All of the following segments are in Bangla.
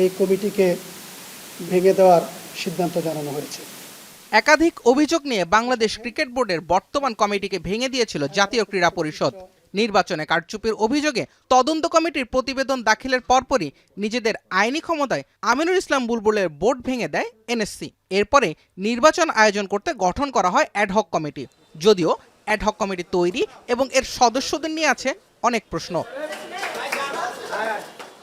এই কমিটিকে ভেঙে দেওয়ার সিদ্ধান্ত জানানো হয়েছে। একাধিক অভিযোগ নিয়ে বাংলাদেশ ক্রিকেট বোর্ডের বর্তমান কমিটিকে ভেঙে দিয়েছিল জাতীয় ক্রীড়া পরিষদ। নির্বাচনে কারচুপির অভিযোগে তদন্ত কমিটির প্রতিবেদন দাখিলের পরপরই নিজেদের আইনি ক্ষমতায় আমিনুল ইসলাম বুলবুলের বোর্ড ভেঙে দেয় এনএসসি। এরপরে নির্বাচন আয়োজন করতে গঠন করা হয় অ্যাডহক কমিটি। যদিও অ্যাডহক কমিটি তৈরি এবং এর সদস্যদের নিয়ে আছে অনেক প্রশ্ন।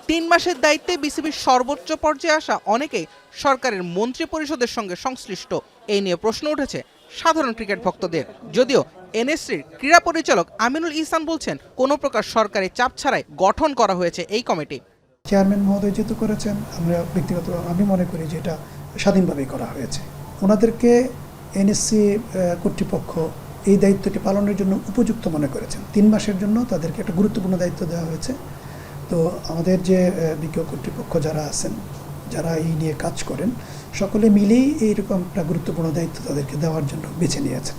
৩ মাসের দায়িত্বে বিসিবির সর্বোচ্চ পর্যায়ে আসা অনেকেই সরকারের মন্ত্রী পরিষদের সঙ্গে সংশ্লিষ্ট। এই নিয়ে প্রশ্ন উঠেছে সাধারণ ক্রিকেট ভক্তদের। যদিও এনএসসির ক্রীড়া পরিচালক আমিনুল ইহসান বলছেন কোনো প্রকার সরকারি চাপ ছাড়াই গঠন করা হয়েছে এই কমিটি। চেয়ারম্যান মহোদয় যেহেতু করেছেন, আমি মনে করি যে এটা স্বাধীনভাবেই করা হয়েছে। ওনাদেরকে এনএসসি কর্তৃপক্ষ এই দায়িত্বটি পালনের জন্য উপযুক্ত মনে করেছেন। 3 মাসের জন্য তাদেরকে একটা গুরুত্বপূর্ণ দায়িত্ব দেওয়া হয়েছে। তো আমাদের যে বিজ্ঞ কর্তৃপক্ষ যারা আছেন, যারা এই নিয়ে কাজ করেন, সকলে মিলেই এইরকম একটা গুরুত্বপূর্ণ দায়িত্ব তাদেরকে দেওয়ার জন্য বেছে নিয়েছেন।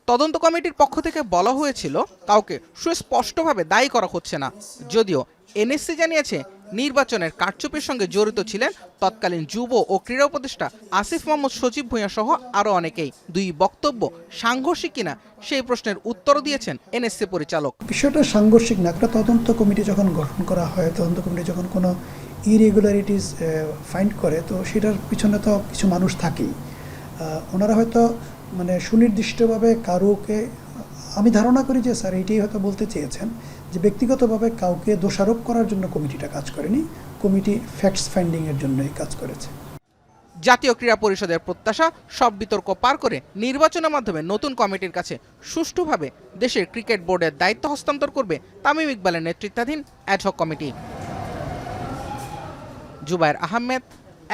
তদন্ত কমিটির পক্ষ থেকে বলা হয়েছিল কাউকে সুস্পষ্টভাবে দায়ী করা হচ্ছে না। যদিও এনএসসি জানিয়েছে নির্বাচনের কারচুপির সঙ্গে জড়িত ছিলেন তৎকালীন যুব ও ক্রীড়া উপদেষ্টা আসিফ মোহাম্মদ সজীব ভূঁইয়া সহ আরও অনেকেই। দুই বক্তব্য সাংঘর্ষিক কিনা সেই প্রশ্নের উত্তরও দিয়েছেন এনএসসি পরিচালক। বিষয়টা সাংঘর্ষিক না। একটা তদন্ত কমিটি যখন গঠন করা হয়, তদন্ত কমিটি যখন কোনো ইরেগুলারিটিস ফাইন্ড করে, তো সেটার পিছনে তো কিছু মানুষ থাকেই। ওনারা হয়তো সুনির্দিষ্টভাবে কারোকে, আমি ধারণা করি যে স্যার এটাই হয়তো বলতে চেয়েছেন যে ব্যক্তিগতভাবে কাউকে দোষারোপ করার জন্য কমিটিটা কাজ করেনি, কমিটি ফ্যাক্টস ফাইন্ডিংয়ের জন্যই কাজ করেছে। জাতীয় ক্রীড়া পরিষদের প্রত্যাশা সব বিতর্ক পার করে নির্বাচনের মাধ্যমে নতুন কমিটির কাছে সুষ্ঠুভাবে দেশের ক্রিকেট বোর্ডের দায়িত্ব হস্তান্তর করবে তামিম ইকবালের নেতৃত্বাধীন অ্যাডহক কমিটি। জুবায়ের আহমেদ,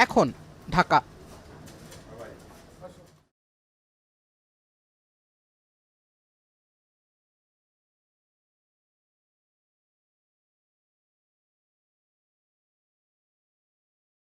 এখন, ঢাকা।